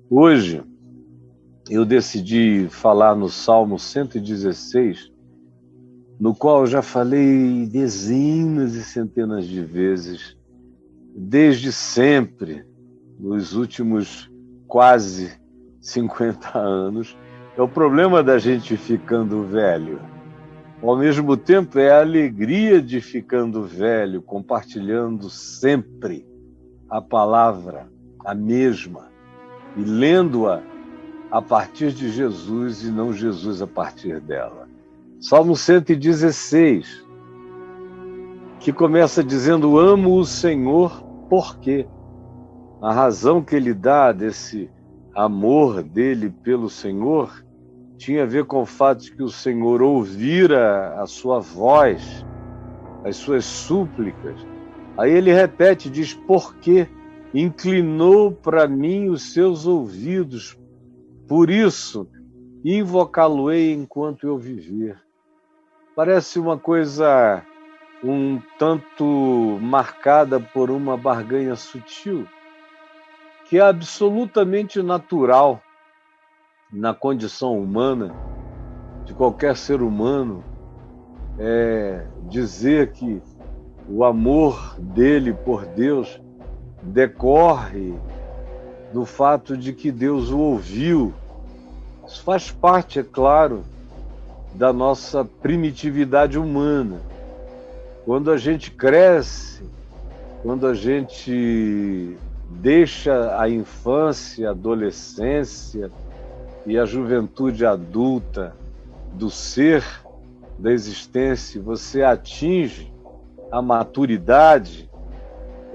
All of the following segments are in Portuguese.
Hoje eu decidi falar no Salmo 116, no qual eu já falei dezenas e centenas de vezes, desde sempre, nos últimos quase 50 anos. É o problema da gente ficando velho. Ao mesmo tempo, é a alegria de ficando velho, compartilhando sempre a palavra, a mesma, e lendo-a a partir de Jesus e não Jesus a partir dela. Salmo 116, que começa dizendo: amo o Senhor, porque a razão que ele dá desse amor dele pelo Senhor tinha a ver com o fato de que o Senhor ouvira a sua voz, as suas súplicas. Aí ele repete, diz: porque inclinou para mim os seus ouvidos, por isso invocá-lo-ei enquanto eu viver. Parece uma coisa um tanto marcada por uma barganha sutil, que é absolutamente natural na condição humana, de qualquer ser humano, é dizer que o amor dele por Deus decorre do fato de que Deus o ouviu. Isso faz parte, é claro, da nossa primitividade humana. Quando a gente cresce, quando a gente deixa a infância, a adolescência e a juventude adulta do ser, da existência, você atinge a maturidade,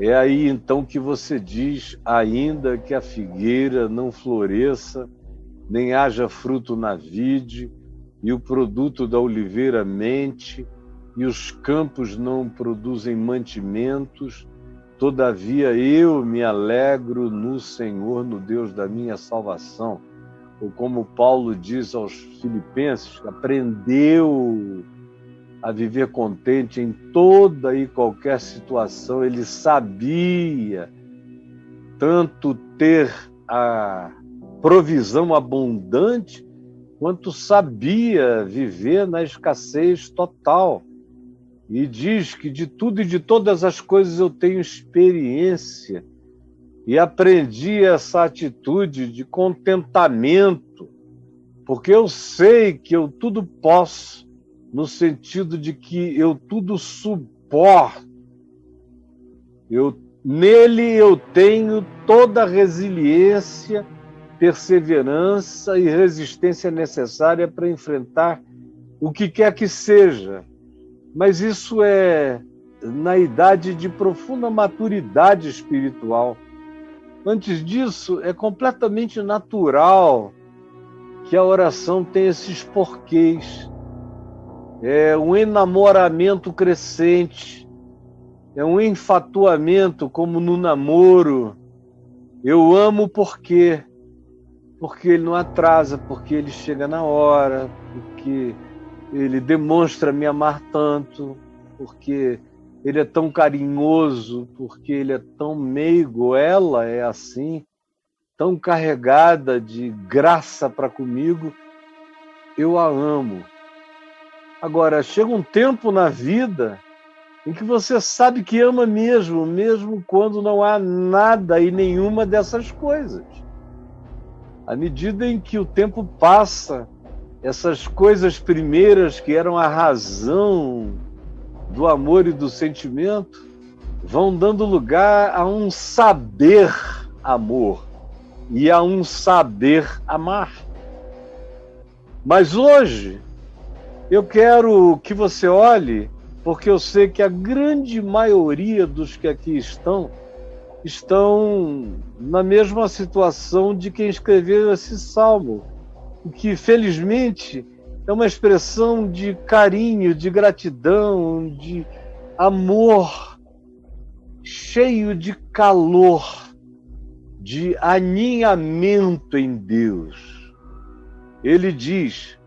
é aí então que você diz: ainda que a figueira não floresça, nem haja fruto na vide, e o produto da oliveira mente, e os campos não produzem mantimentos, todavia eu me alegro no Senhor, no Deus da minha salvação. Ou como Paulo diz aos Filipenses, aprendeu a viver contente em toda e qualquer situação. Ele sabia tanto ter a provisão abundante, quanto sabia viver na escassez total. E diz que de tudo e de todas as coisas eu tenho experiência, e aprendi essa atitude de contentamento, porque eu sei que eu tudo posso, no sentido de que eu tudo suporto. Nele eu tenho toda a resiliência, perseverança e resistência necessária para enfrentar o que quer que seja. Mas isso é na idade de profunda maturidade espiritual. Antes disso, é completamente natural que a oração tenha esses porquês. É um enamoramento crescente, é um enfatuamento como no namoro. Eu amo porque ele não atrasa, porque ele chega na hora, porque ele demonstra me amar tanto, porque ele é tão carinhoso, porque ele é tão meigo, ela é assim, tão carregada de graça para comigo, eu a amo. Agora, chega um tempo na vida em que você sabe que ama mesmo, mesmo quando não há nada e nenhuma dessas coisas. À medida em que o tempo passa, essas coisas primeiras que eram a razão do amor e do sentimento vão dando lugar a um saber amor e a um saber amar. Mas hoje eu quero que você olhe, porque eu sei que a grande maioria dos que aqui estão na mesma situação de quem escreveu esse salmo, o que felizmente é uma expressão de carinho, de gratidão, de amor, cheio de calor, de aninhamento em Deus. Ele diz,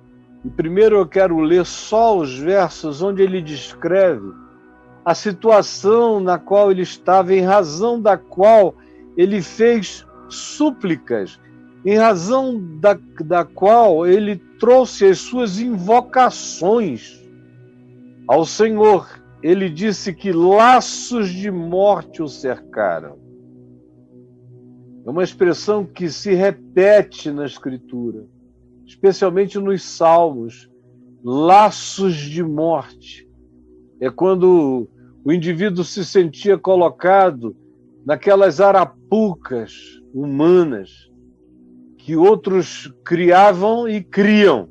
e primeiro eu quero ler só os versos onde ele descreve a situação na qual ele estava, em razão da qual ele fez súplicas em razão da qual ele trouxe as suas invocações ao Senhor. Ele disse que laços de morte o cercaram. É uma expressão que se repete na Escritura, especialmente nos Salmos. Laços de morte. É quando o indivíduo se sentia colocado naquelas arapucas humanas que outros criavam e criam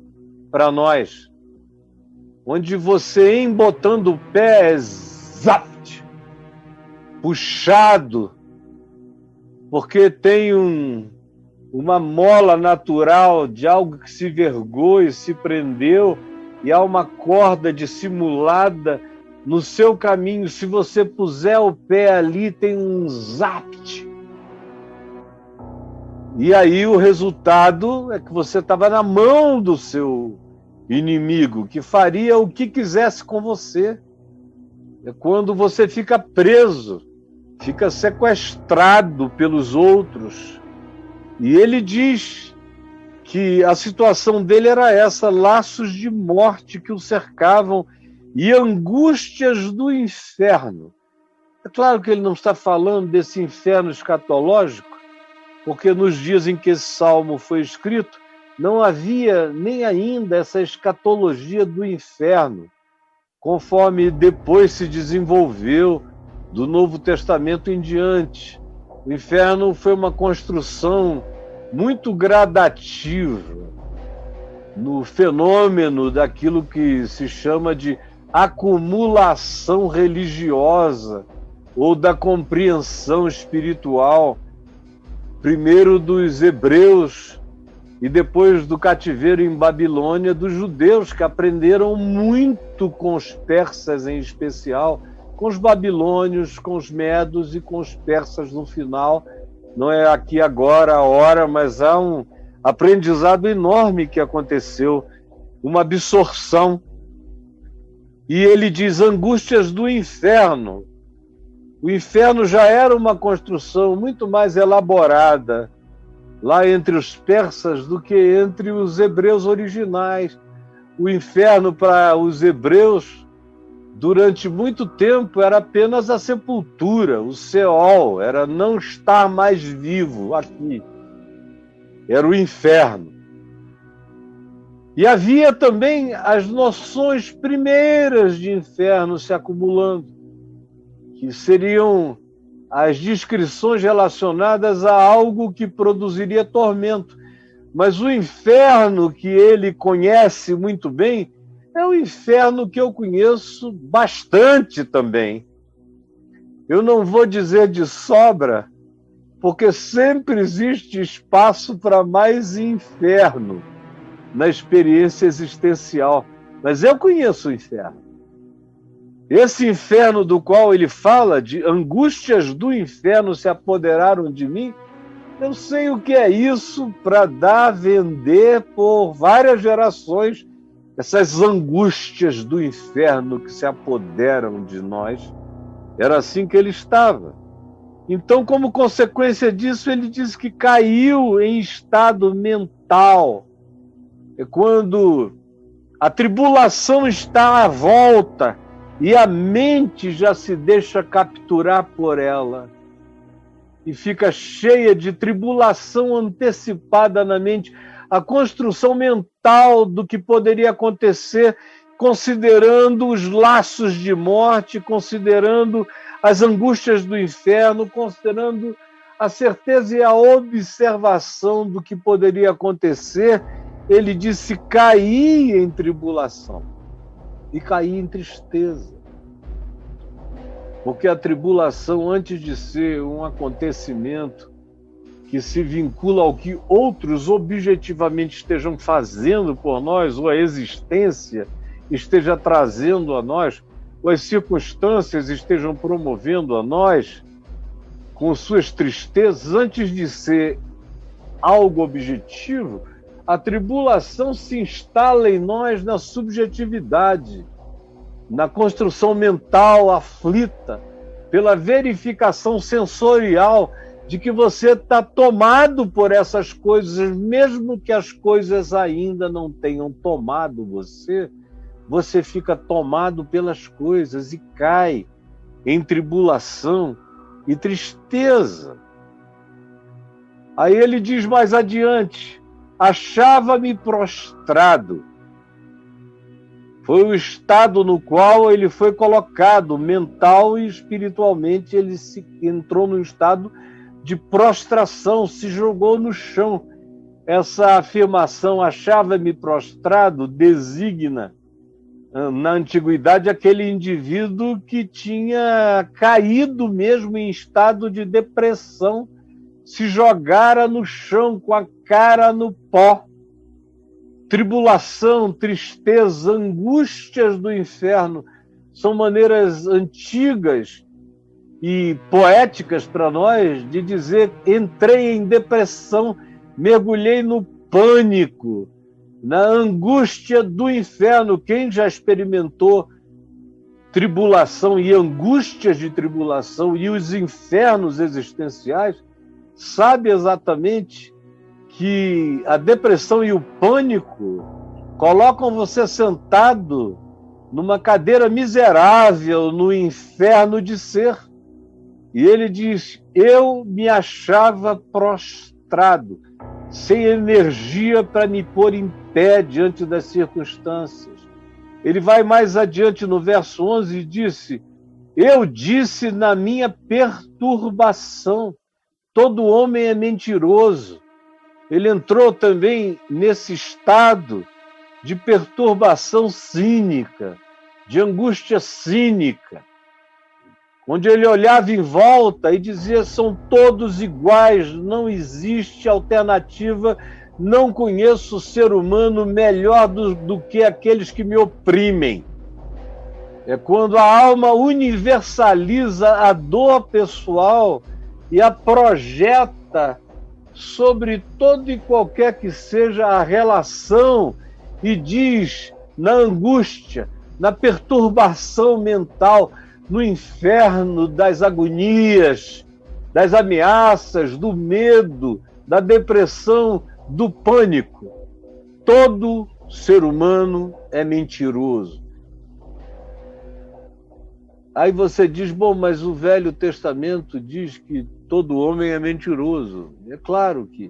para nós, onde você, embotando o pé, é zapt, puxado, porque tem uma mola natural de algo que se vergou e se prendeu, e há uma corda dissimulada no seu caminho. Se você puser o pé ali, tem um zapt. E aí o resultado é que você estava na mão do seu inimigo, que faria o que quisesse com você. É quando você fica preso, fica sequestrado pelos outros. E ele diz que a situação dele era essa, laços de morte que o cercavam e angústias do inferno. É claro que ele não está falando desse inferno escatológico, porque nos dias em que esse salmo foi escrito, não havia nem ainda essa escatologia do inferno, conforme depois se desenvolveu do Novo Testamento em diante. O inferno foi uma construção muito gradativa no fenômeno daquilo que se chama de acumulação religiosa ou da compreensão espiritual, primeiro dos hebreus e depois do cativeiro em Babilônia dos judeus, que aprenderam muito com os persas em especial, com os babilônios, com os medos e com os persas no final. Não é aqui agora a hora, mas há um aprendizado enorme que aconteceu, uma absorção. E ele diz angústias do inferno. O inferno já era uma construção muito mais elaborada lá entre os persas do que entre os hebreus originais. O inferno para os hebreus, durante muito tempo, era apenas a sepultura, o Seol, era não estar mais vivo aqui. Era o inferno. E havia também as noções primeiras de inferno se acumulando, que seriam as descrições relacionadas a algo que produziria tormento. Mas o inferno que ele conhece muito bem é o inferno que eu conheço bastante também. Eu não vou dizer de sobra, porque sempre existe espaço para mais inferno na experiência existencial. Mas eu conheço o inferno. Esse inferno do qual ele fala, de angústias do inferno se apoderaram de mim, eu sei o que é isso para dar a vender por várias gerações, essas angústias do inferno que se apoderam de nós. Era assim que ele estava. Então, como consequência disso, ele diz que caiu em estado mental. É quando a tribulação está à volta e a mente já se deixa capturar por ela e fica cheia de tribulação antecipada na mente, a construção mental do que poderia acontecer, considerando os laços de morte, considerando as angústias do inferno, considerando a certeza e a observação do que poderia acontecer. Ele disse: caí em tribulação e caí em tristeza. Porque a tribulação, antes de ser um acontecimento que se vincula ao que outros objetivamente estejam fazendo por nós, ou a existência esteja trazendo a nós, ou as circunstâncias estejam promovendo a nós, com suas tristezas, antes de ser algo objetivo, a tribulação se instala em nós na subjetividade, na construção mental aflita, pela verificação sensorial de que você está tomado por essas coisas, mesmo que as coisas ainda não tenham tomado você, você fica tomado pelas coisas e cai em tribulação e tristeza. Aí ele diz mais adiante: achava-me prostrado. Foi o estado no qual ele foi colocado, mental e espiritualmente. Ele entrou num estado de prostração, se jogou no chão. Essa afirmação, achava-me prostrado, designa, na antiguidade, aquele indivíduo que tinha caído mesmo em estado de depressão, se jogara no chão com a cara no pó. Tribulação, tristeza, angústias do inferno são maneiras antigas e poéticas para nós de dizer: entrei em depressão, mergulhei no pânico, na angústia do inferno. Quem já experimentou tribulação e angústias de tribulação e os infernos existenciais sabe exatamente que a depressão e o pânico colocam você sentado numa cadeira miserável no inferno de ser. E ele diz: eu me achava prostrado, sem energia para me pôr em pé diante das circunstâncias. Ele vai mais adiante no verso 11 e disse: eu disse na minha perturbação, todo homem é mentiroso. Ele entrou também nesse estado de perturbação cínica, de angústia cínica, onde ele olhava em volta e dizia: são todos iguais, não existe alternativa, não conheço ser humano melhor do que aqueles que me oprimem. É quando a alma universaliza a dor pessoal e a projeta sobre todo e qualquer que seja a relação, e diz, na angústia, na perturbação mental, no inferno das agonias, das ameaças, do medo, da depressão, do pânico. Todo ser humano é mentiroso. Aí você diz: bom, mas o Velho Testamento diz que todo homem é mentiroso. É claro que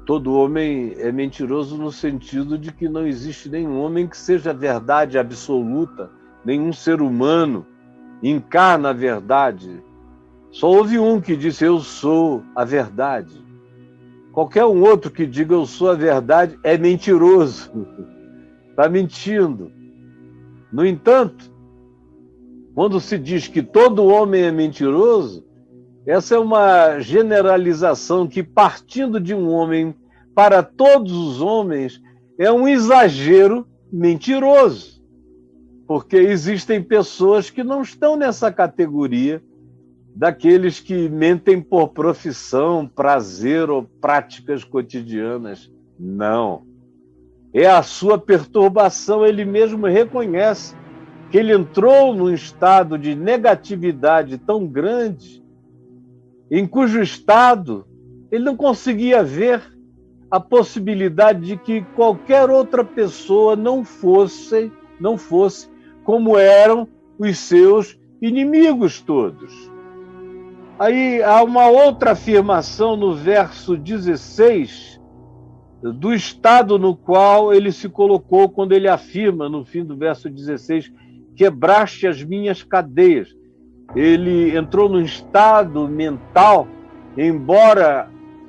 todo homem é mentiroso no sentido de que não existe nenhum homem que seja verdade absoluta, nenhum ser humano encarna a verdade. Só houve um que disse: eu sou a verdade. Qualquer um outro que diga eu sou a verdade é mentiroso, está mentindo. No entanto, quando se diz que todo homem é mentiroso, essa é uma generalização que, partindo de um homem para todos os homens, é um exagero mentiroso. Porque existem pessoas que não estão nessa categoria daqueles que mentem por profissão, prazer ou práticas cotidianas. Não. É a sua perturbação. Ele mesmo reconhece que ele entrou num estado de negatividade tão grande, em cujo estado ele não conseguia ver a possibilidade de que qualquer outra pessoa não fosse como eram os seus inimigos todos. Aí há uma outra afirmação no verso 16, do estado no qual ele se colocou, quando ele afirma, no fim do verso 16, quebraste as minhas cadeias. Ele entrou num estado mental, embora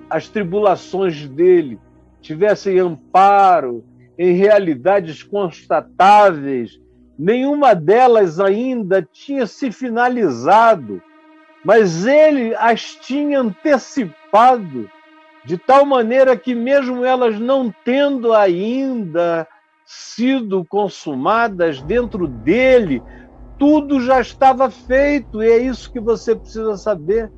as tribulações dele tivessem amparo em realidades constatáveis, nenhuma delas ainda tinha se finalizado, mas ele as tinha antecipado, de tal maneira que, mesmo elas não tendo ainda sido consumadas dentro dele, tudo já estava feito. E é isso que você precisa saber.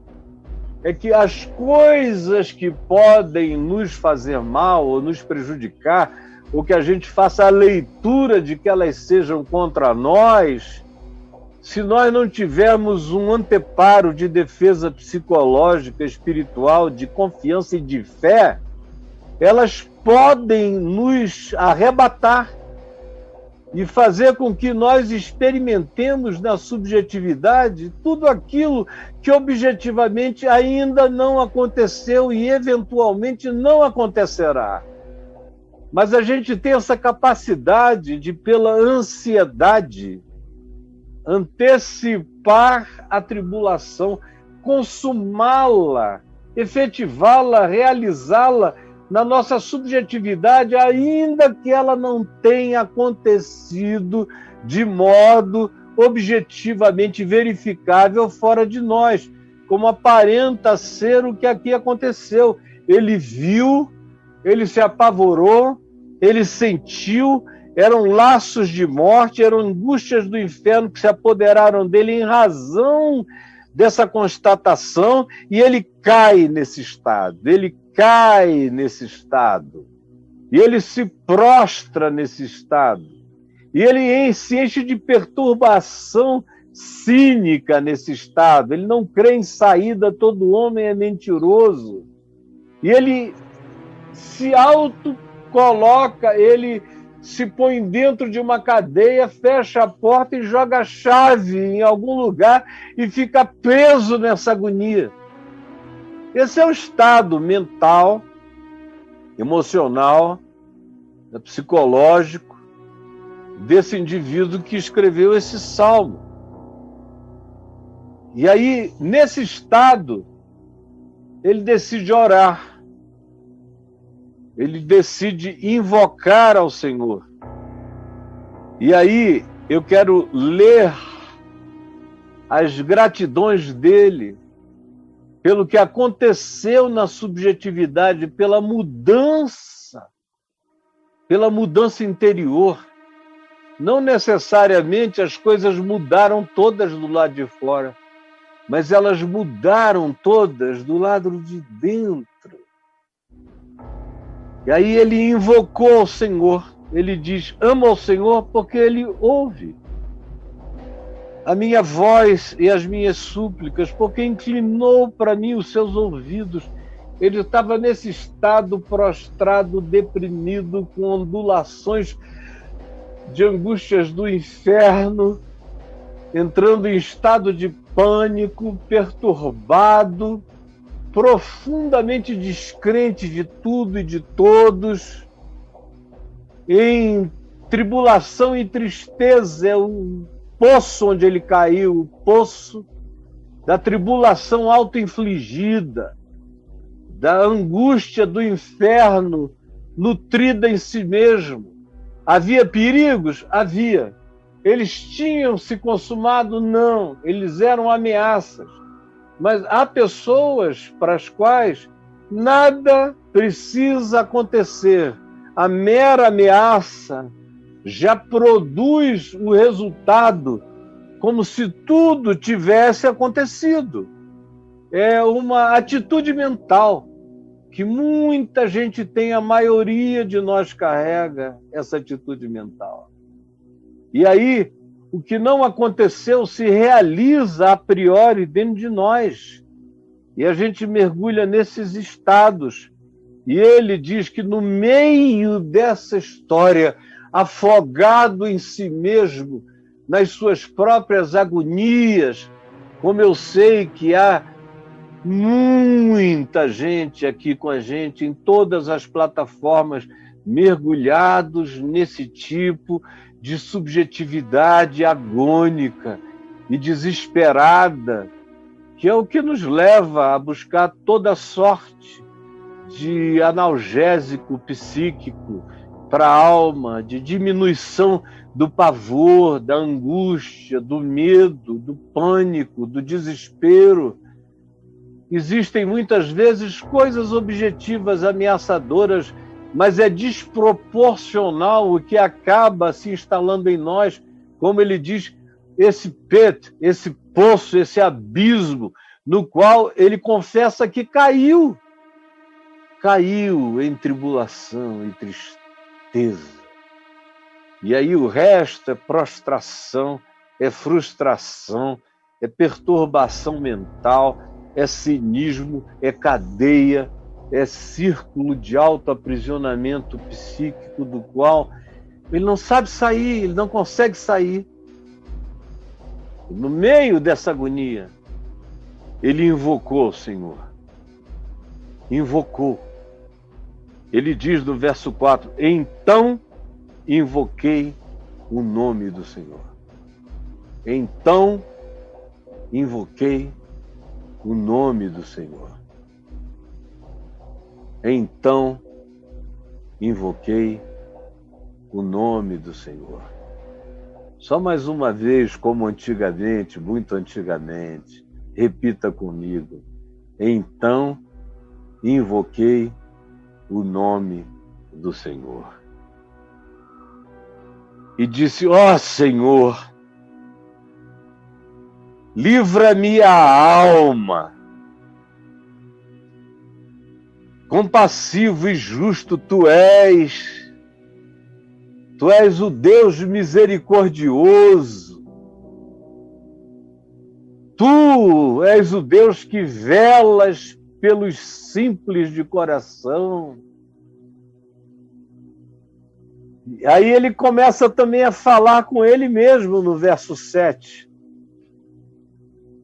É que as coisas que podem nos fazer mal ou nos prejudicar, ou que a gente faça a leitura de que elas sejam contra nós, se nós não tivermos um anteparo de defesa psicológica, espiritual, de confiança e de fé, elas podem nos arrebatar e fazer com que nós experimentemos na subjetividade tudo aquilo que objetivamente ainda não aconteceu e eventualmente não acontecerá. Mas a gente tem essa capacidade de, pela ansiedade, antecipar a tribulação, consumá-la, efetivá-la, realizá-la na nossa subjetividade, ainda que ela não tenha acontecido de modo objetivamente verificável fora de nós, como aparenta ser o que aqui aconteceu. Ele viu, ele se apavorou, ele sentiu, eram laços de morte, eram angústias do inferno que se apoderaram dele em razão dessa constatação, e ele cai nesse estado, e ele se prostra nesse estado, e ele se enche de perturbação cínica nesse estado, ele não crê em saída, todo homem é mentiroso, e ele se autocoloca, ele se põe dentro de uma cadeia, fecha a porta e joga a chave em algum lugar e fica preso nessa agonia. Esse é o estado mental, emocional, psicológico desse indivíduo que escreveu esse salmo. E aí, nesse estado, ele decide orar. Ele decide invocar ao Senhor. E aí eu quero ler as gratidões dele pelo que aconteceu na subjetividade, pela mudança interior. Não necessariamente as coisas mudaram todas do lado de fora, mas elas mudaram todas do lado de dentro. E aí ele invocou o Senhor, ele diz, ama o Senhor porque ele ouve a minha voz e as minhas súplicas, porque inclinou para mim os seus ouvidos. Ele estava nesse estado prostrado, deprimido, com ondulações de angústias do inferno, entrando em estado de pânico, perturbado, profundamente descrente de tudo e de todos, em tribulação e tristeza. É o poço onde ele caiu, o poço da tribulação auto-infligida, da angústia do inferno nutrida em si mesmo. Havia perigos? Havia. Eles tinham se consumado? Não. Eles eram ameaças. Mas há pessoas para as quais nada precisa acontecer. A mera ameaça já produz o resultado como se tudo tivesse acontecido. É uma atitude mental que muita gente tem, a maioria de nós carrega essa atitude mental. E aí, o que não aconteceu se realiza a priori dentro de nós. E a gente mergulha nesses estados. E ele diz que no meio dessa história, afogado em si mesmo, nas suas próprias agonias, como eu sei que há muita gente aqui com a gente, em todas as plataformas, mergulhados nesse tipo de subjetividade agônica e desesperada, que é o que nos leva a buscar toda sorte de analgésico psíquico para a alma, de diminuição do pavor, da angústia, do medo, do pânico, do desespero. Existem muitas vezes coisas objetivas ameaçadoras, mas é desproporcional o que acaba se instalando em nós, como ele diz, esse pit, esse poço, esse abismo, no qual ele confessa que caiu em tribulação e tristeza. E aí o resto é prostração é frustração, é perturbação mental, é cinismo, é cadeia, é círculo de autoaprisionamento psíquico do qual ele não sabe sair, ele não consegue sair. No meio dessa agonia, ele invocou o Senhor. Invocou. Ele diz no verso 4, então invoquei o nome do Senhor. Então invoquei o nome do Senhor. Então invoquei o nome do Senhor. Só mais uma vez, como antigamente, muito antigamente, repita comigo. Então invoquei o nome do Senhor. E disse, ó Senhor, livra-me a alma. Compassivo e justo tu és o Deus misericordioso. Tu és o Deus que velas pelos simples de coração. E aí ele começa também a falar com ele mesmo no verso 7.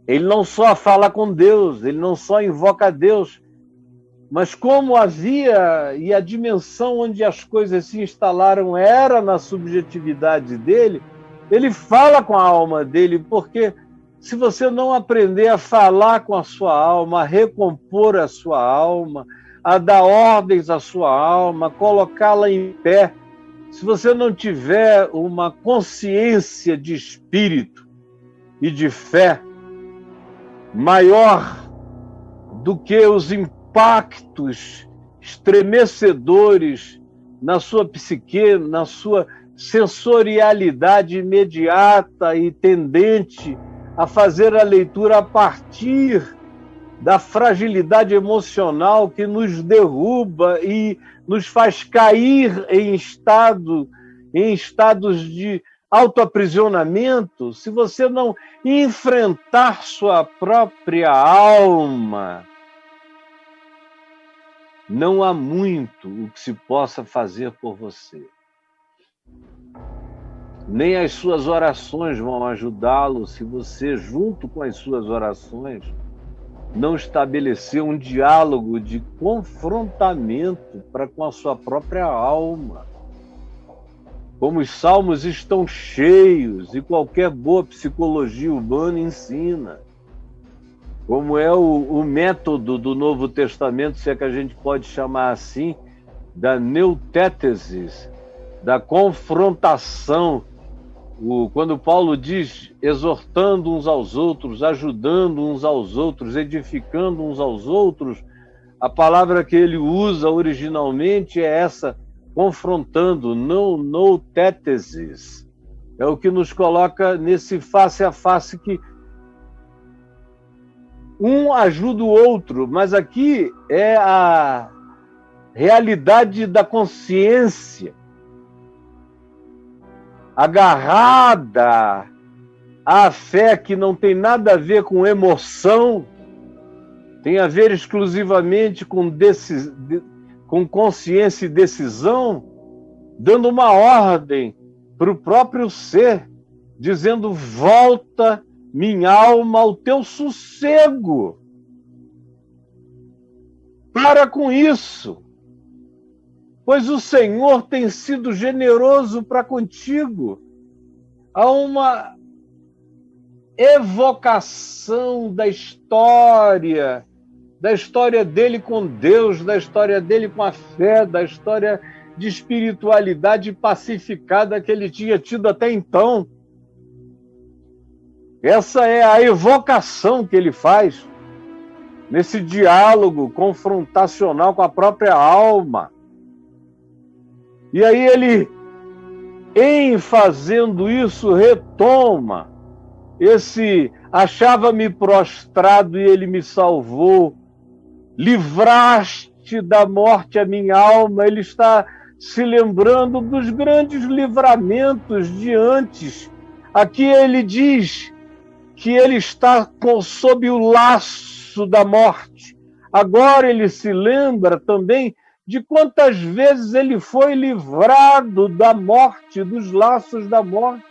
Ele não só fala com Deus, ele não só invoca Deus, mas como havia, e a dimensão onde as coisas se instalaram era na subjetividade dele, ele fala com a alma dele, porque se você não aprender a falar com a sua alma, a recompor a sua alma, a dar ordens à sua alma, colocá-la em pé, se você não tiver uma consciência de espírito e de fé maior do que os impactos estremecedores na sua psique, na sua sensorialidade imediata e tendente a fazer a leitura a partir da fragilidade emocional que nos derruba e nos faz cair em estados de autoaprisionamento, se você não enfrentar sua própria alma, não há muito o que se possa fazer por você. Nem as suas orações vão ajudá-lo se você, junto com as suas orações, não estabelecer um diálogo de confrontamento para com a sua própria alma. Como os salmos estão cheios e qualquer boa psicologia humana ensina. Como é o método do Novo Testamento, se é que a gente pode chamar assim, da neutétesis, da confrontação. Quando Paulo diz exortando uns aos outros, ajudando uns aos outros, edificando uns aos outros, a palavra que ele usa originalmente é essa, confrontando, noutétesis. É o que nos coloca nesse face a face que um ajuda o outro, mas aqui é a realidade da consciência, agarrada à fé que não tem nada a ver com emoção, tem a ver exclusivamente com consciência e decisão, dando uma ordem para o próprio ser, dizendo, volta minha alma ao teu sossego. Para com isso, pois o Senhor tem sido generoso para contigo. Há uma evocação da história dele com Deus, da história dele com a fé, da história de espiritualidade pacificada que ele tinha tido até então. Essa é a evocação que ele faz nesse diálogo confrontacional com a própria alma. E aí ele, em fazendo isso, retoma esse achava-me prostrado e ele me salvou, livraste da morte a minha alma. Ele está se lembrando dos grandes livramentos de antes, Aqui ele diz que ele está sob o laço da morte. Agora ele se lembra também de quantas vezes ele foi livrado da morte, dos laços da morte.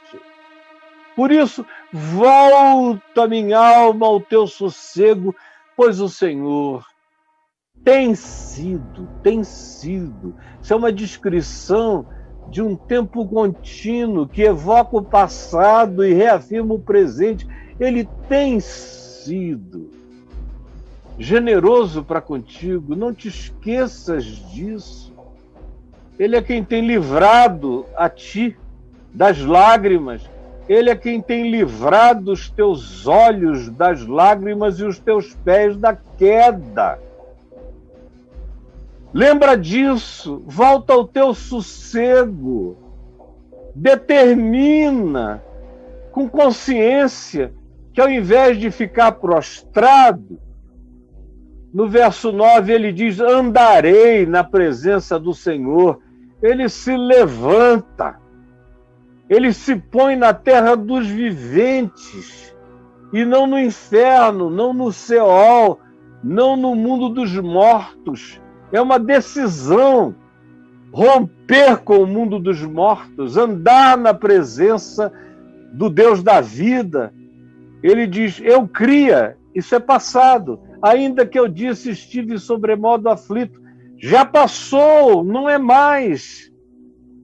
Por isso, volta, minha alma, ao teu sossego, pois o Senhor tem sido. Isso é uma descrição de um tempo contínuo que evoca o passado e reafirma o presente. Ele tem sido generoso para contigo, não te esqueças disso. Ele é quem tem livrado a ti das lágrimas. Ele é quem tem livrado os teus olhos das lágrimas e os teus pés da queda. Lembra disso, volta ao teu sossego, determina com consciência que ao invés de ficar prostrado, no verso 9 ele diz, andarei na presença do Senhor. Ele se levanta, ele se põe na terra dos viventes, e não no inferno, não no Seol, não no mundo dos mortos. É uma decisão romper com o mundo dos mortos, andar na presença do Deus da vida. Ele diz, eu cria, isso é passado. Ainda que eu disse, estive sobremodo aflito. Já passou, não é mais.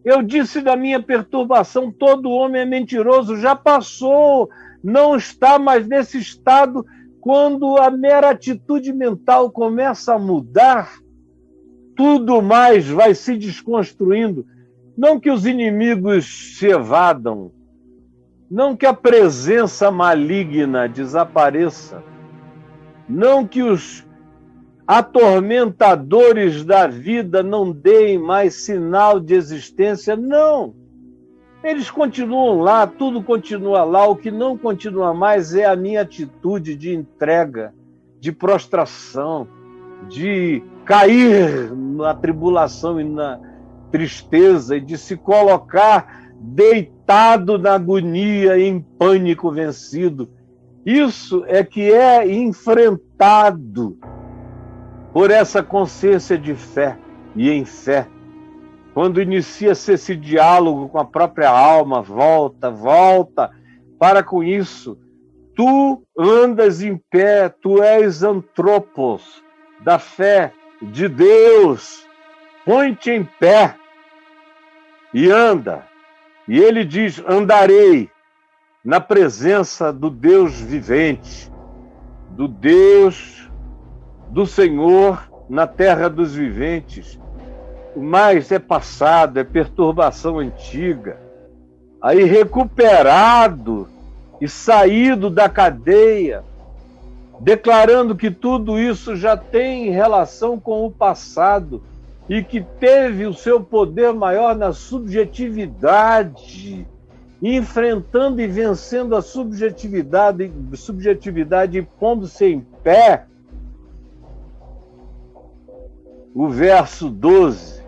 Eu disse da minha perturbação, todo homem é mentiroso. Já passou, não está mais nesse estado. Quando a mera atitude mental começa a mudar, tudo mais vai se desconstruindo. Não que os inimigos se evadam, não que a presença maligna desapareça, não que os atormentadores da vida não deem mais sinal de existência, não. Eles continuam lá, tudo continua lá, o que não continua mais é a minha atitude de entrega, de prostração, de cair na tribulação e na tristeza e de se colocar deitado na agonia, em pânico vencido. Isso é que é enfrentado por essa consciência de fé e em fé. Quando inicia-se esse diálogo com a própria alma, volta, para com isso. Tu andas em pé, tu és antropos da fé de Deus. Põe-te em pé e anda. E ele diz, andarei na presença do Deus vivente, do Deus, do Senhor, na terra dos viventes. Mas é passado, é perturbação antiga. Aí recuperado e saído da cadeia, declarando que tudo isso já tem relação com o passado e que teve o seu poder maior na subjetividade, enfrentando e vencendo a subjetividade e pondo-se em pé. O verso 12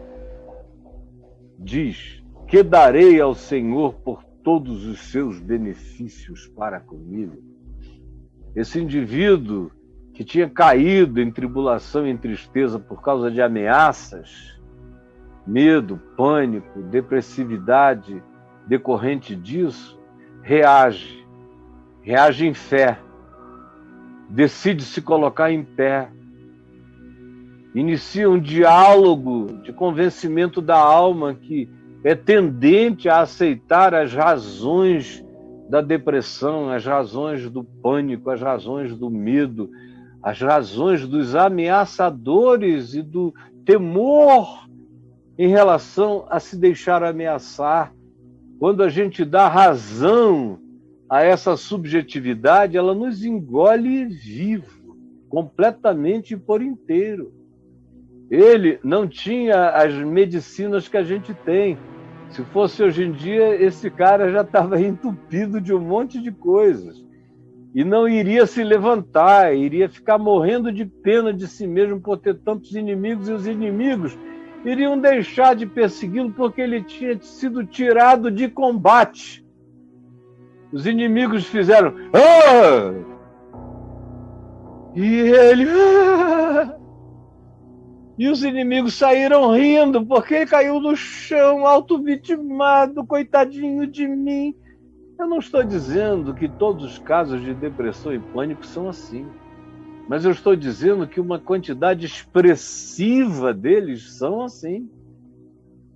diz, que darei ao Senhor por todos os seus benefícios para comigo. Esse indivíduo que tinha caído em tribulação e em tristeza por causa de ameaças, medo, pânico, depressividade decorrente disso, reage em fé, decide se colocar em pé, inicia um diálogo de convencimento da alma que é tendente a aceitar as razões da depressão, as razões do pânico, as razões do medo, as razões dos ameaçadores e do temor em relação a se deixar ameaçar. Quando a gente dá razão a essa subjetividade, ela nos engole vivo, completamente e por inteiro. Ele não tinha as medicinas que a gente tem. Se fosse hoje em dia, esse cara já estava entupido de um monte de coisas. E não iria se levantar, iria ficar morrendo de pena de si mesmo por ter tantos inimigos, e os inimigos iriam deixar de persegui-lo porque ele tinha sido tirado de combate. Os inimigos fizeram... Ah! E ele... Ah! E os inimigos saíram rindo, porque ele caiu no chão, auto-vitimado, coitadinho de mim. Eu não estou dizendo que todos os casos de depressão e pânico são assim. Mas eu estou dizendo que uma quantidade expressiva deles são assim.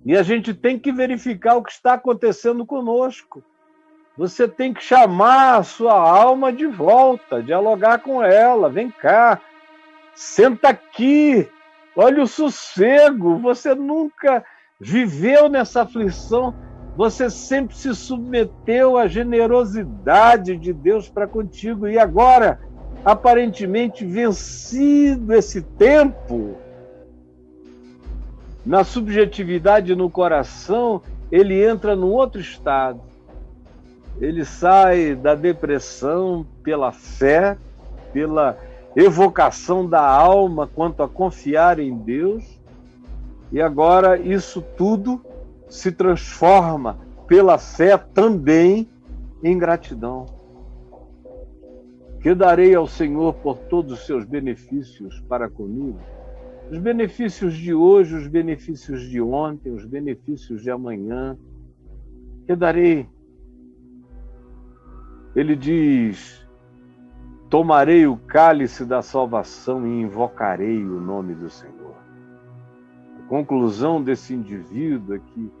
E a gente tem que verificar o que está acontecendo conosco. Você tem que chamar a sua alma de volta, dialogar com ela. Vem cá, senta aqui, olha o sossego. Você nunca viveu nessa aflição. Você sempre se submeteu à generosidade de Deus para contigo. E agora, aparentemente vencido esse tempo, na subjetividade no coração, ele entra num outro estado. Ele sai da depressão pela fé, pela evocação da alma quanto a confiar em Deus, e agora isso tudo se transforma pela fé também em gratidão. Que darei ao Senhor por todos os seus benefícios para comigo? Os benefícios de hoje, os benefícios de ontem, os benefícios de amanhã. Que darei? Ele diz: tomarei o cálice da salvação e invocarei o nome do Senhor. A conclusão desse indivíduo é que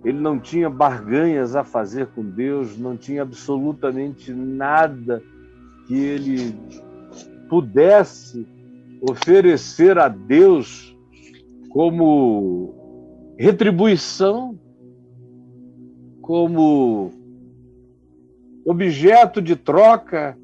ele não tinha barganhas a fazer com Deus, não tinha absolutamente nada que ele pudesse oferecer a Deus como retribuição, como objeto de troca,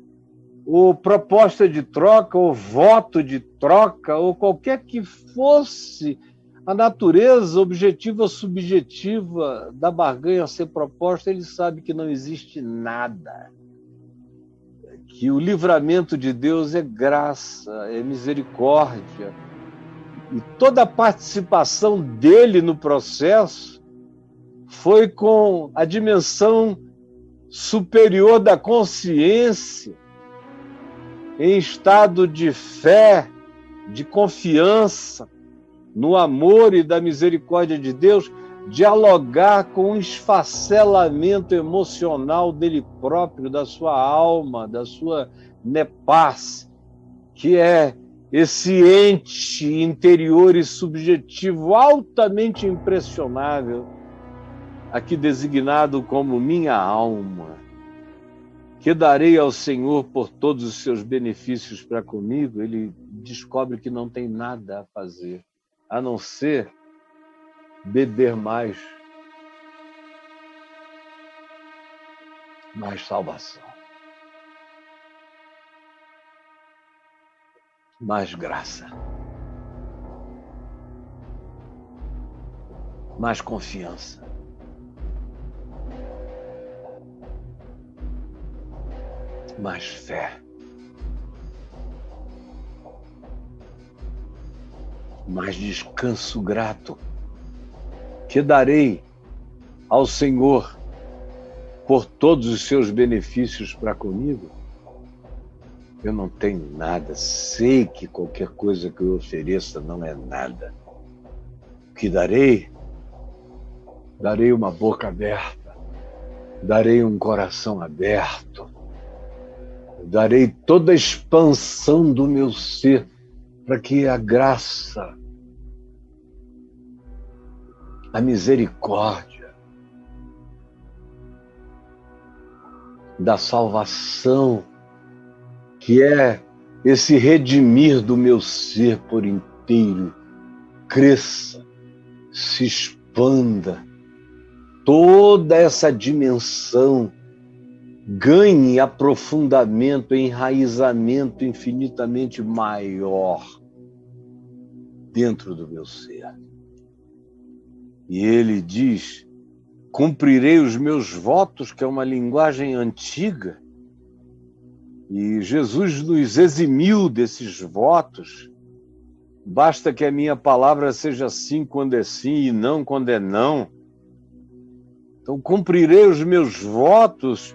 ou proposta de troca, ou voto de troca, ou qualquer que fosse a natureza objetiva ou subjetiva da barganha a ser proposta. Ele sabe que não existe nada. Que o livramento de Deus é graça, é misericórdia. E toda a participação dele no processo foi com a dimensão superior da consciência, em estado de fé, de confiança no amor e da misericórdia de Deus, dialogar com o esfacelamento emocional dele próprio, da sua alma, da sua nepaz, que é esse ente interior e subjetivo altamente impressionável, aqui designado como minha alma. Que darei ao Senhor por todos os seus benefícios para comigo? Ele descobre que não tem nada a fazer, a não ser beber mais salvação, mais graça, mais confiança, mais fé, mais descanso grato. Que darei ao Senhor por todos os seus benefícios para comigo? Eu não tenho nada, sei que qualquer coisa que eu ofereça não é nada. O que darei? Darei uma boca aberta, darei um coração aberto, darei toda a expansão do meu ser para que a graça, a misericórdia da salvação, que é esse redimir do meu ser por inteiro, cresça, se expanda, toda essa dimensão ganhe aprofundamento, enraizamento infinitamente maior dentro do meu ser. E ele diz: cumprirei os meus votos, que é uma linguagem antiga, e Jesus nos eximiu desses votos. Basta que a minha palavra seja sim quando é sim e não quando é não. Então cumprirei os meus votos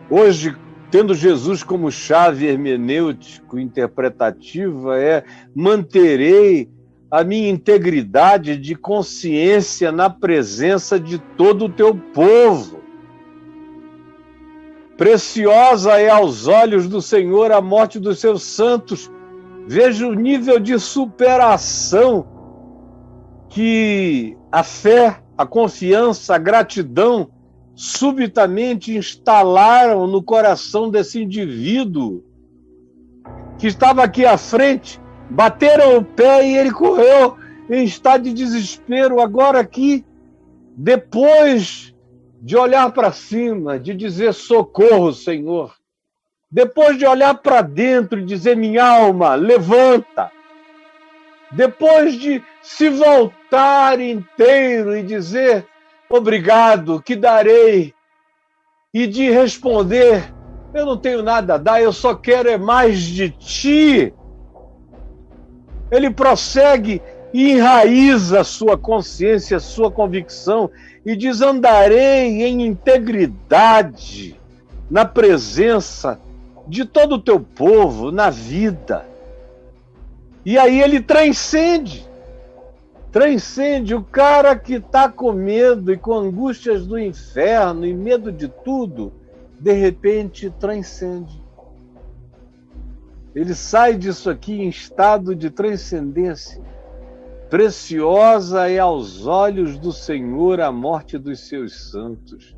Hoje, tendo Jesus como chave hermenêutico interpretativa, manterei a minha integridade de consciência na presença de todo o teu povo. Preciosa é aos olhos do Senhor a morte dos seus santos. Veja o nível de superação que a fé, a confiança, a gratidão subitamente instalaram no coração desse indivíduo que estava aqui à frente. Bateram o pé e ele correu em estado de desespero. Agora aqui, depois de olhar para cima, de dizer socorro, Senhor, depois de olhar para dentro e dizer minha alma, levanta, depois de se voltar inteiro e dizer obrigado, que darei, e de responder, eu não tenho nada a dar, eu só quero é mais de ti. Ele prossegue e enraiza sua consciência, sua convicção, e diz, andarei em integridade, na presença de todo o teu povo, na vida. E aí ele transcende o cara que está com medo e com angústias do inferno e medo de tudo, de repente transcende. Ele sai disso aqui em estado de transcendência. Preciosa é aos olhos do Senhor a morte dos seus santos.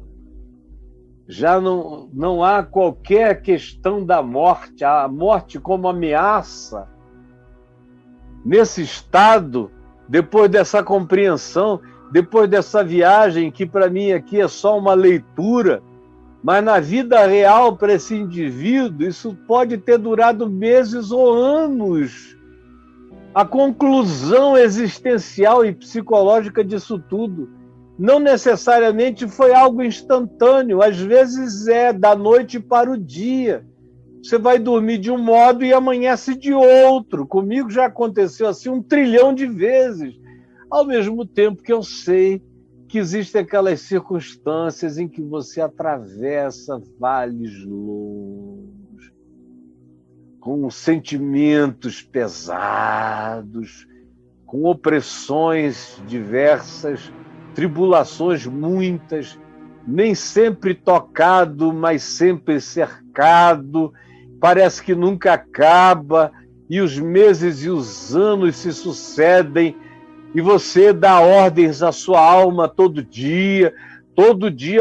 Já não há qualquer questão da morte, a morte como ameaça. Nesse estado, depois dessa compreensão, depois dessa viagem, que para mim aqui é só uma leitura, mas na vida real, para esse indivíduo, isso pode ter durado meses ou anos. A conclusão existencial e psicológica disso tudo não necessariamente foi algo instantâneo, às vezes é da noite para o dia. Você vai dormir de um modo e amanhece de outro. Comigo já aconteceu assim 1 trilhão de vezes. Ao mesmo tempo que eu sei que existem aquelas circunstâncias em que você atravessa vales longos, com sentimentos pesados, com opressões diversas, tribulações muitas, nem sempre tocado, mas sempre cercado, parece que nunca acaba, e os meses e os anos se sucedem, e você dá ordens à sua alma todo dia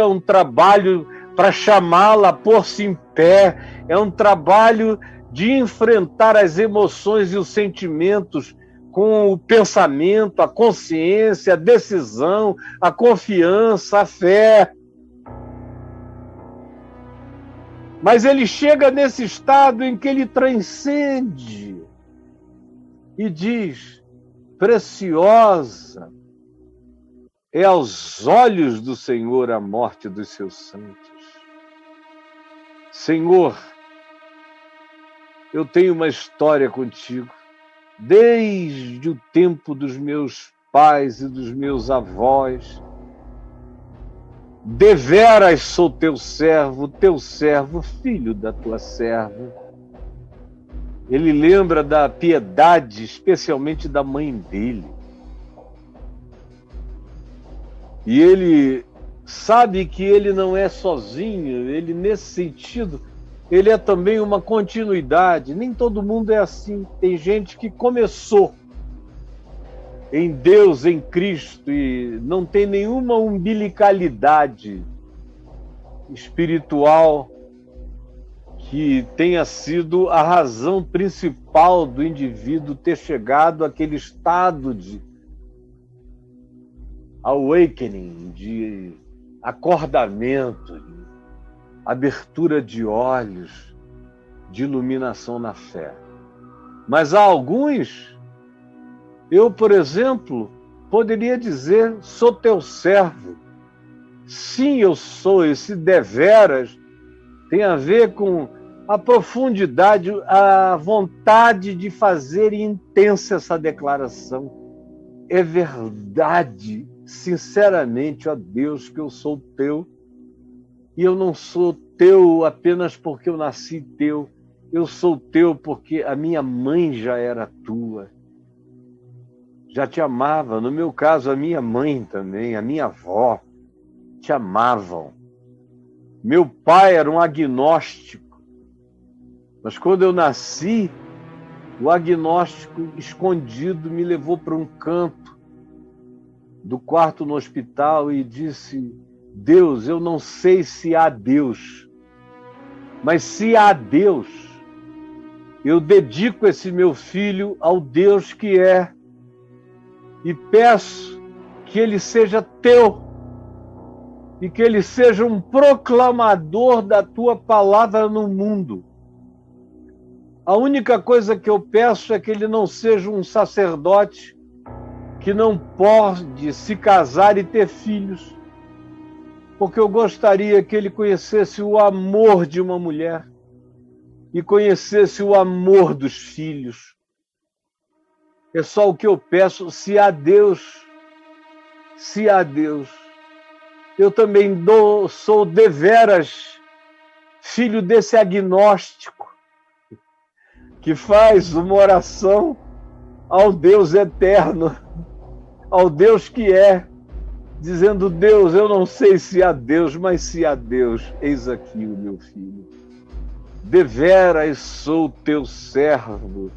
um trabalho para chamá-la a pôr-se em pé, é um trabalho de enfrentar as emoções e os sentimentos com o pensamento, a consciência, a decisão, a confiança, a fé. Mas ele chega nesse estado em que ele transcende e diz, preciosa é aos olhos do Senhor a morte dos seus santos. Senhor, eu tenho uma história contigo, desde o tempo dos meus pais e dos meus avós. Deveras sou teu servo, filho da tua serva. Ele lembra da piedade, especialmente da mãe dele. E ele sabe que ele não é sozinho, ele, nesse sentido, ele é também uma continuidade. Nem todo mundo é assim. Tem gente que começou em Deus, em Cristo, e não tem nenhuma umbilicalidade espiritual que tenha sido a razão principal do indivíduo ter chegado àquele estado de awakening, de acordamento, de abertura de olhos, de iluminação na fé. Mas há alguns, eu, por exemplo, poderia dizer, sou teu servo. Sim, eu sou. Esse deveras tem a ver com a profundidade, a vontade de fazer intensa essa declaração. É verdade, sinceramente, ó Deus, que eu sou teu, e eu não sou teu apenas porque eu nasci teu. Eu sou teu porque a minha mãe já era tua. Já te amava. No meu caso, a minha mãe também, a minha avó, te amavam. Meu pai era um agnóstico. Mas quando eu nasci, o agnóstico escondido me levou para um canto do quarto no hospital e disse: Deus, eu não sei se há Deus, mas se há Deus, eu dedico esse meu filho ao Deus que é e peço que ele seja teu e que ele seja um proclamador da tua palavra no mundo. A única coisa que eu peço é que ele não seja um sacerdote que não pode se casar e ter filhos, porque eu gostaria que ele conhecesse o amor de uma mulher e conhecesse o amor dos filhos. É só o que eu peço. Se há Deus, eu também sou deveras filho desse agnóstico que faz uma oração ao Deus eterno, ao Deus que é, dizendo: Deus, eu não sei se há Deus, mas se há Deus, eis aqui o meu filho. Deveras sou teu servo,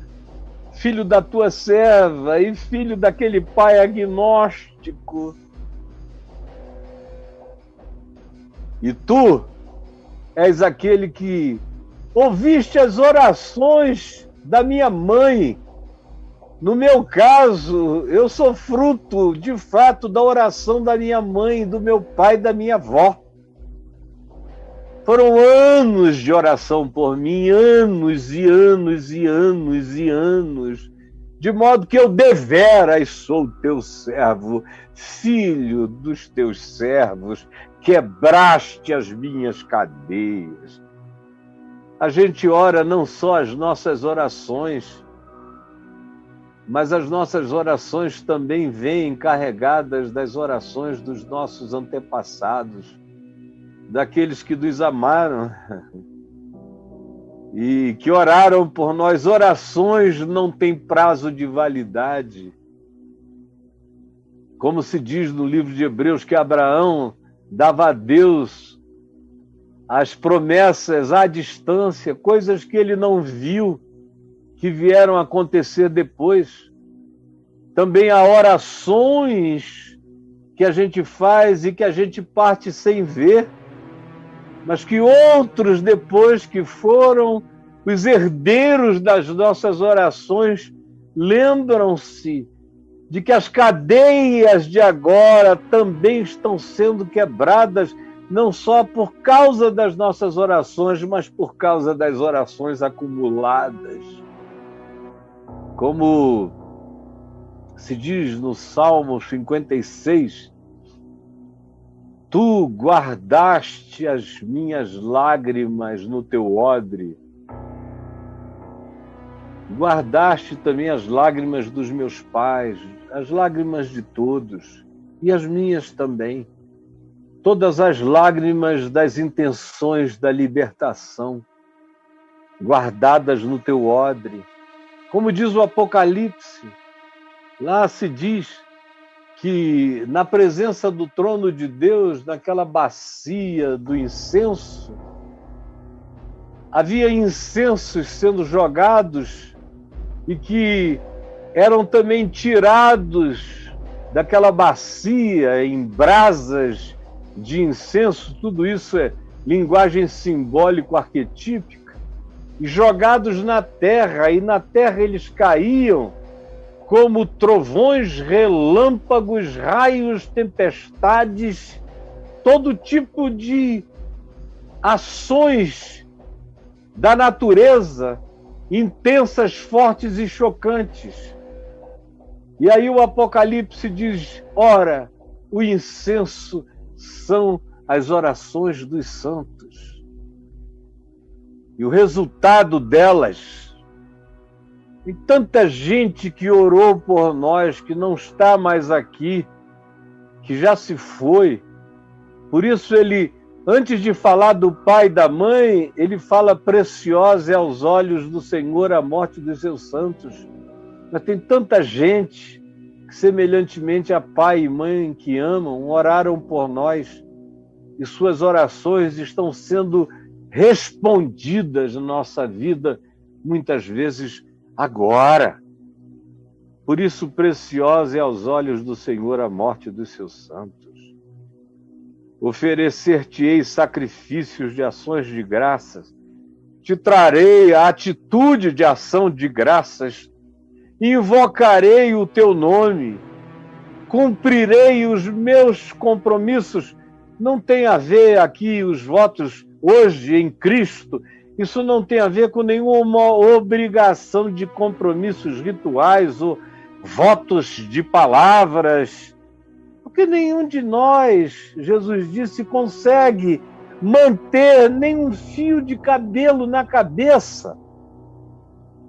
filho da tua serva e filho daquele pai agnóstico. E tu és aquele que ouviste as orações da minha mãe. No meu caso, eu sou fruto, de fato, da oração da minha mãe, do meu pai e da minha avó. Foram anos de oração por mim, anos e anos e anos e anos, de modo que eu deveras sou teu servo, filho dos teus servos, quebraste as minhas cadeias. A gente ora não só as nossas orações, mas as nossas orações também vêm carregadas das orações dos nossos antepassados, daqueles que nos amaram e que oraram por nós. Orações não têm prazo de validade. Como se diz no livro de Hebreus, que Abraão dava a Deus as promessas à distância, coisas que ele não viu, que vieram a acontecer depois. Também há orações que a gente faz e que a gente parte sem ver, mas que outros depois, que foram os herdeiros das nossas orações, lembram-se de que as cadeias de agora também estão sendo quebradas, não só por causa das nossas orações, mas por causa das orações acumuladas. Como se diz no Salmo 56, tu guardaste as minhas lágrimas no teu odre, guardaste também as lágrimas dos meus pais, as lágrimas de todos, e as minhas também. Todas as lágrimas das intenções da libertação, guardadas no teu odre. Como diz o Apocalipse, lá se diz que na presença do trono de Deus, naquela bacia do incenso, havia incensos sendo jogados e que eram também tirados daquela bacia em brasas de incenso. Tudo isso é linguagem simbólico-arquetípica, e jogados na terra, e na terra eles caíam como trovões, relâmpagos, raios, tempestades, todo tipo de ações da natureza, intensas, fortes e chocantes. E aí o Apocalipse diz: ora, o incenso são as orações dos santos. E o resultado delas, e tanta gente que orou por nós, que não está mais aqui, que já se foi. Por isso ele Antes de falar do pai e da mãe, ele fala: preciosa é aos olhos do Senhor a morte dos seus santos. Mas tem tanta gente que, semelhantemente a pai e mãe que amam, oraram por nós, e suas orações estão sendo respondidas na nossa vida, muitas vezes agora. Por isso, preciosa é aos olhos do Senhor a morte dos seus santos. Oferecer-te-ei sacrifícios de ações de graças, te trarei a atitude de ação de graças, invocarei o teu nome, cumprirei os meus compromissos. Não tem a ver aqui os votos hoje em Cristo, isso não tem a ver com nenhuma obrigação de compromissos rituais ou votos de palavras, porque nenhum de nós, Jesus disse, consegue manter nem um fio de cabelo na cabeça.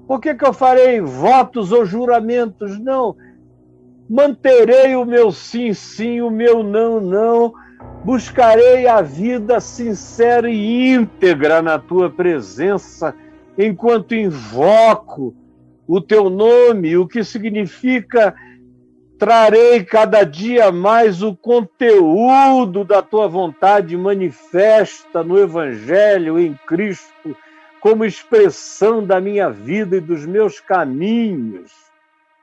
Por que eu farei votos ou juramentos? Não. Manterei o meu sim, sim, o meu não, não. Buscarei a vida sincera e íntegra na tua presença, enquanto invoco o teu nome, o que significa: trarei cada dia mais o conteúdo da tua vontade manifesta no Evangelho, em Cristo, como expressão da minha vida e dos meus caminhos.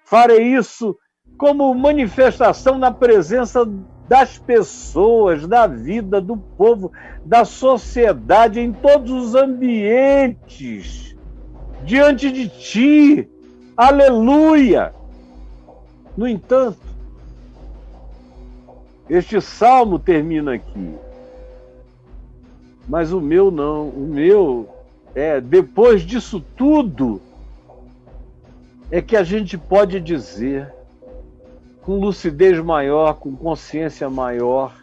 Farei isso como manifestação na presença das pessoas, da vida, do povo, da sociedade, em todos os ambientes, diante de ti. Aleluia! No entanto, este salmo termina aqui. Mas o meu não. O meu depois disso tudo, é que a gente pode dizer, com lucidez maior, com consciência maior,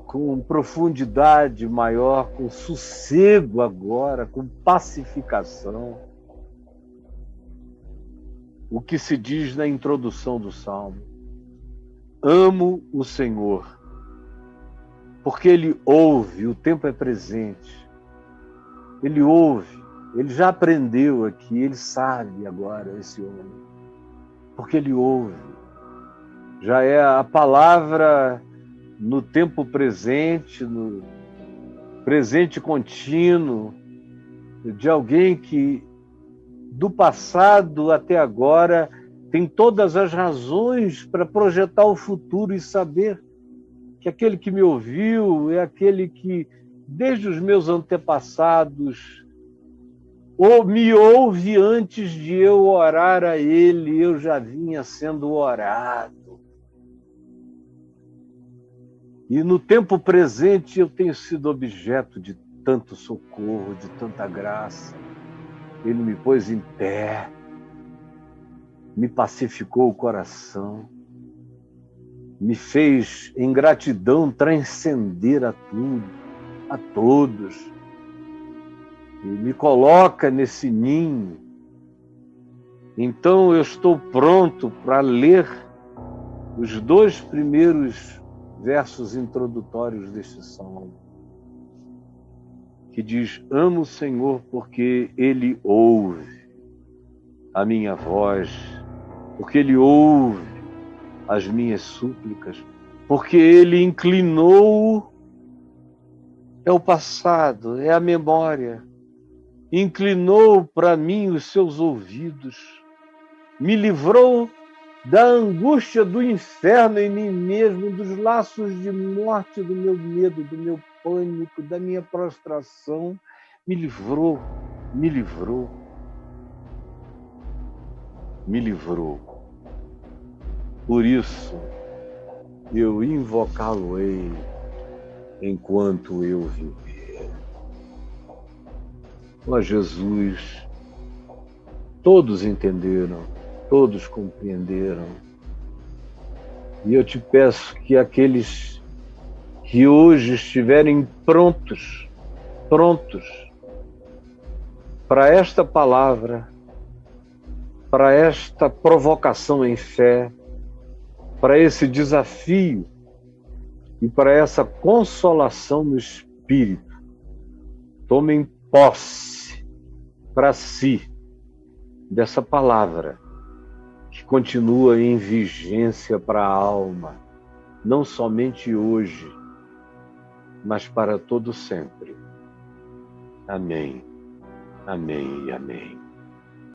com profundidade maior, com sossego agora, com pacificação, o que se diz na introdução do Salmo: amo o Senhor, porque Ele ouve, o tempo é presente, Ele ouve, Ele já aprendeu aqui, Ele sabe agora, esse homem, porque Ele ouve, já é a palavra no tempo presente, no presente contínuo, de alguém que do passado até agora tem todas as razões para projetar o futuro e saber que aquele que me ouviu é aquele que, desde os meus antepassados, ou me ouve antes de eu orar a Ele, eu já vinha sendo orado. E no tempo presente eu tenho sido objeto de tanto socorro, de tanta graça. Ele me pôs em pé, me pacificou o coração, me fez em gratidão transcender a tudo, a todos, e me coloca nesse ninho. Então eu estou pronto para ler os 2 primeiros versos introdutórios deste salmo, que diz: amo o Senhor porque Ele ouve a minha voz, porque Ele ouve as minhas súplicas, porque Ele inclinou, é o passado, é a memória, inclinou para mim os seus ouvidos, me livrou da angústia do inferno em mim mesmo, dos laços de morte, do meu medo, do meu pânico, da minha prostração, me livrou, me livrou, me livrou. Por isso, eu invocá-lo-ei enquanto eu viver. Ó Jesus, todos entenderam, todos compreenderam. E eu te peço que aqueles que hoje estiverem prontos para esta palavra, para esta provocação em fé, para esse desafio E para essa consolação no espírito, tomem posse para si dessa palavra que continua em vigência para a alma, não somente hoje, mas para todo sempre. Amém, amém e amém.